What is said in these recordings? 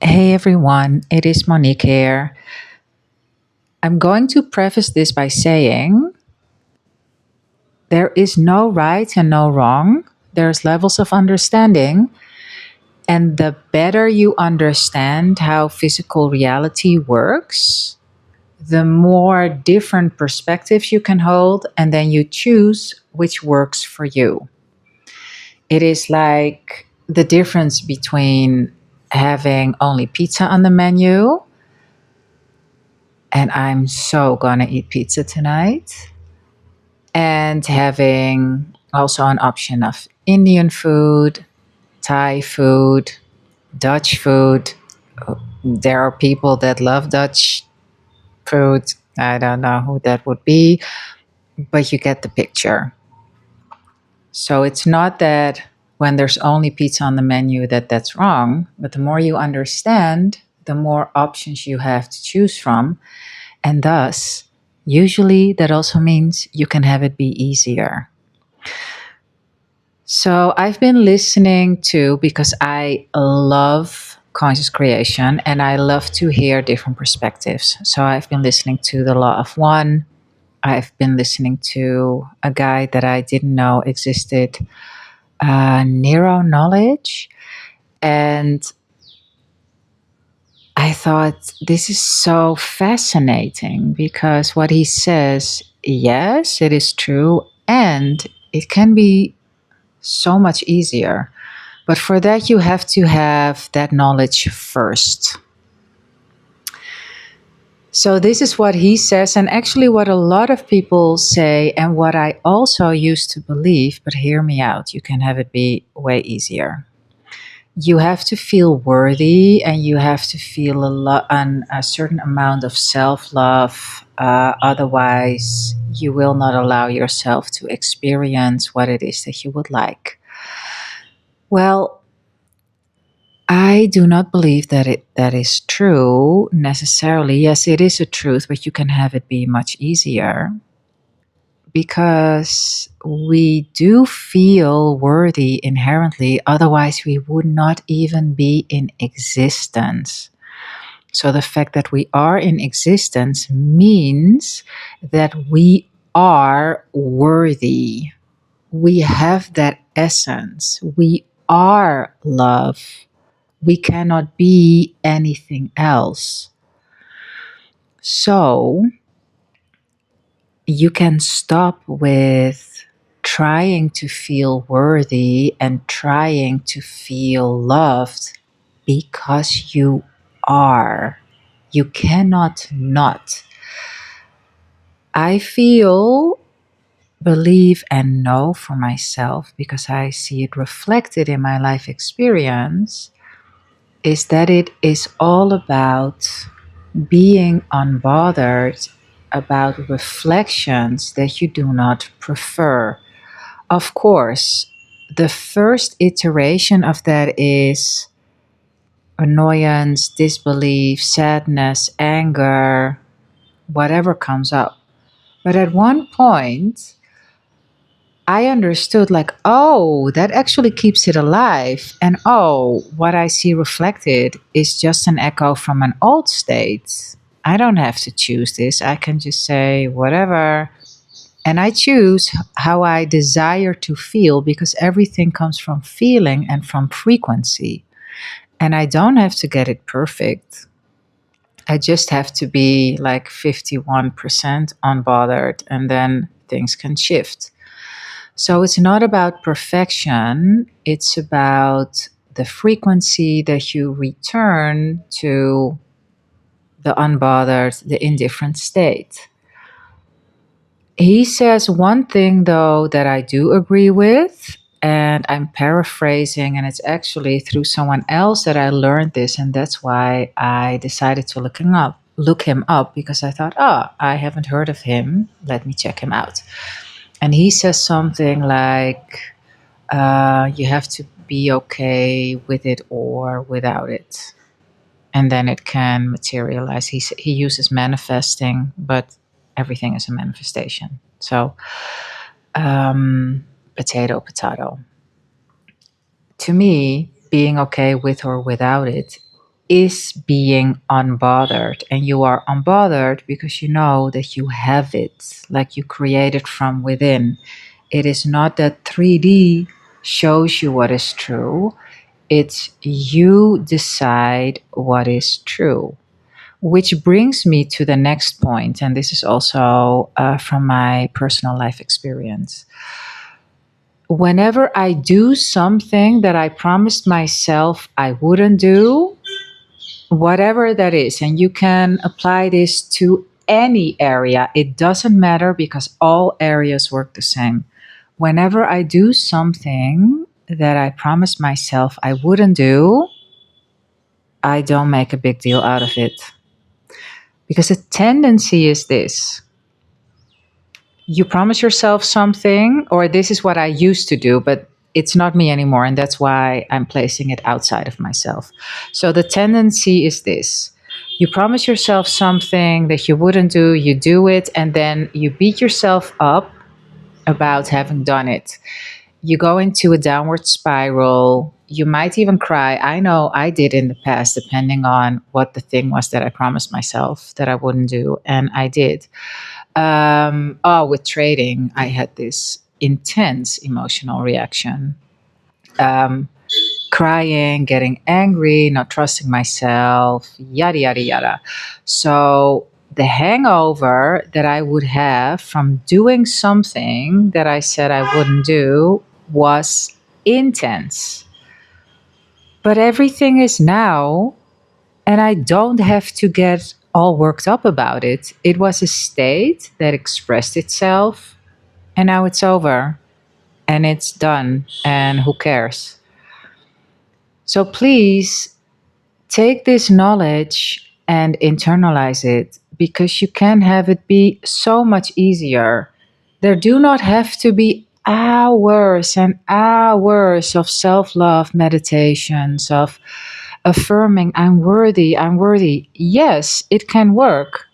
Hey everyone, it is Monique here. I'm going to preface this by saying there is no right and no wrong. There's levels of understanding, and the better you understand how physical reality works, the more different perspectives you can hold, and then you choose which works for you. It is like the difference between having only pizza on the menu, and I'm so gonna eat pizza tonight, and having also an option of Indian food, Thai food, Dutch food. There are people that love Dutch food. I don't know who that would be, but you get the picture. So it's not that when there's only pizza on the menu that's wrong, but the more you understand, the more options you have to choose from. And thus, usually that also means you can have it be easier. So I've been listening to, because I love conscious creation and I love to hear different perspectives. So I've been listening to The Law of One. I've been listening to a guy that I didn't know existed, Neuro Knowledge. And I thought this is so fascinating because what he says, yes, it is true, and it can be so much easier. But for that, you have to have that knowledge first. So, this is what he says, and actually, what a lot of people say, and what I also used to believe, but hear me out, you can have it be way easier. You have to feel worthy, and you have to feel a certain amount of self love. Otherwise, you will not allow yourself to experience what it is that you would like. Well, I do not believe that is true necessarily. Yes, it is a truth, but you can have it be much easier because we do feel worthy inherently. Otherwise, we would not even be in existence. So the fact that we are in existence means that we are worthy. We have that essence. We are love. We cannot be anything else. So you can stop with trying to feel worthy and trying to feel loved because you are. You cannot not. I feel, believe, and know for myself, because I see it reflected in my life experience, is that it is all about being unbothered about reflections that you do not prefer. Of course, the first iteration of that is annoyance, disbelief, sadness, anger, whatever comes up. But at one point, I understood, like, oh, that actually keeps it alive. And oh, what I see reflected is just an echo from an old state. I don't have to choose this. I can just say whatever. And I choose how I desire to feel, because everything comes from feeling and from frequency. And I don't have to get it perfect. I just have to be like 51% unbothered, and then things can shift. So it's not about perfection, it's about the frequency that you return to the unbothered, the indifferent state. He says one thing, though, that I do agree with, and I'm paraphrasing, and it's actually through someone else that I learned this, and that's why I decided to look him up, because I thought, oh, I haven't heard of him. Let me check him out. And he says something like, you have to be okay with it or without it, and then it can materialize. He uses manifesting, but everything is a manifestation. So, potato, potato. To me, being okay with or without it is being unbothered. And you are unbothered because you know that you have it, like you create it from within. It is not that 3D shows you what is true, it's you decide what is true. Which brings me to the next point, and this is also from my personal life experience. Whenever I do something that I promised myself I wouldn't do, whatever that is, and you can apply this to any area, it doesn't matter because all areas work the same. Whenever I do something that I promised myself I wouldn't do, I don't make a big deal out of it. Because the tendency is this: you promise yourself something, or this is what I used to do, but it's not me anymore. And that's why I'm placing it outside of myself. So the tendency is this: you promise yourself something that you wouldn't do, you do it, and then you beat yourself up about having done it. You go into a downward spiral. You might even cry. I know I did in the past, depending on what the thing was that I promised myself that I wouldn't do. And I did. With trading, I had this intense emotional reaction. Um, Crying, getting angry, not trusting myself, yada, yada, yada. So the hangover that I would have from doing something that I said I wouldn't do was intense. But everything is now, and I don't have to get all worked up about it. It was a state that expressed itself, and now it's over and it's done, and who cares? So please take this knowledge and internalize it, because you can have it be so much easier. There do not have to be hours and hours of self love meditations, of affirming, I'm worthy, I'm worthy. Yes, it can work,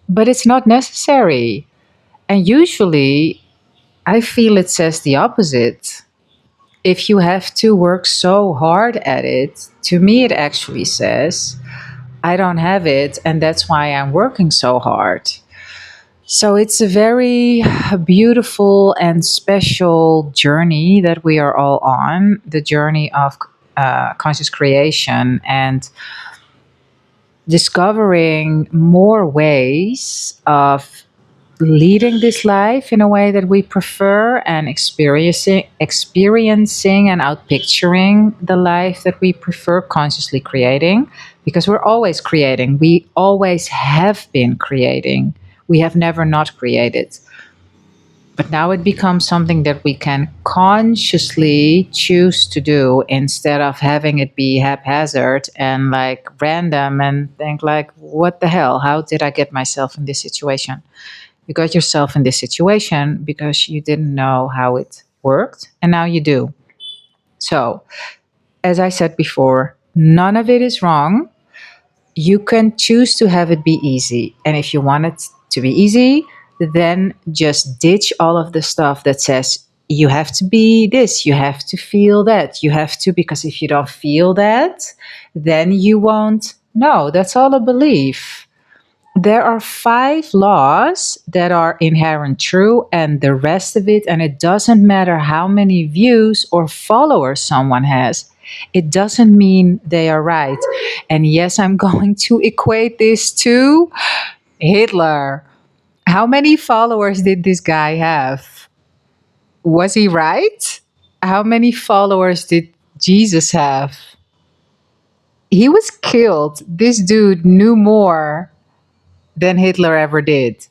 but it's not necessary. And usually, I feel it says the opposite. If you have to work so hard at it, to me, it actually says, I don't have it, and that's why I'm working so hard. So it's a very beautiful and special journey that we are all on, the journey of conscious creation and discovering more ways of leading this life in a way that we prefer, and experiencing and outpicturing the life that we prefer, consciously creating, because we're always creating. We always have been creating. We have never not created. But now it becomes something that we can consciously choose to do, instead of having it be haphazard and like random and think like, what the hell? How did I get myself in this situation? You got yourself in this situation because you didn't know how it worked, and now you do. So, as I said before, none of it is wrong. You can choose to have it be easy. And if you want it to be easy, then just ditch all of the stuff that says you have to be this, you have to feel that, you have to, because if you don't feel that, then you won't. No, that's all a belief. There are 5 laws that are inherent true, and the rest of it, and it doesn't matter how many views or followers someone has, it doesn't mean they are right. And yes, I'm going to equate this to Hitler. How many followers did this guy have? Was he right? How many followers did Jesus have? He was killed. This dude knew more than Hitler ever did.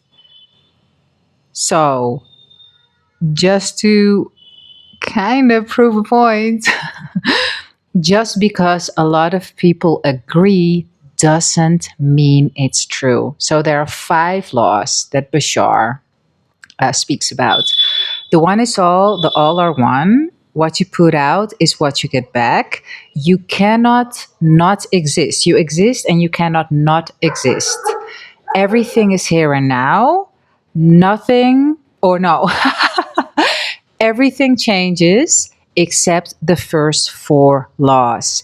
So, just to kind of prove a point, just because a lot of people agree doesn't mean it's true. So, there are 5 laws that Bashar speaks about. The one is all, the all are one. What you put out is what you get back. You cannot not exist. You exist and you cannot not exist. Everything is here and now. Nothing, or no, everything changes except the first 4 laws.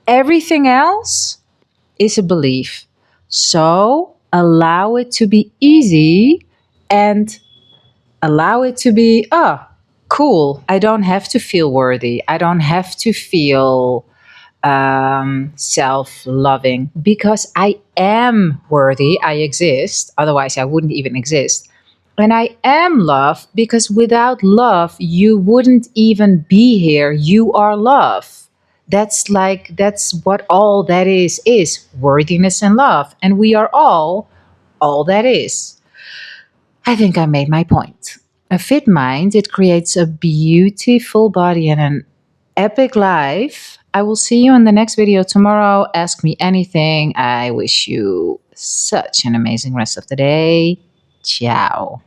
Everything else is a belief. So allow it to be easy and allow it to be, oh, cool. I don't have to feel worthy. I don't have to feel self loving because I am worthy. I exist. Otherwise, I wouldn't even exist. And I am love because without love, you wouldn't even be here. You are love. That's what all that is worthiness and love. And we are all that is. I think I made my point. A fit mind, it creates a beautiful body and an epic life. I will see you in the next video tomorrow. Ask me anything. I wish you such an amazing rest of the day. Ciao.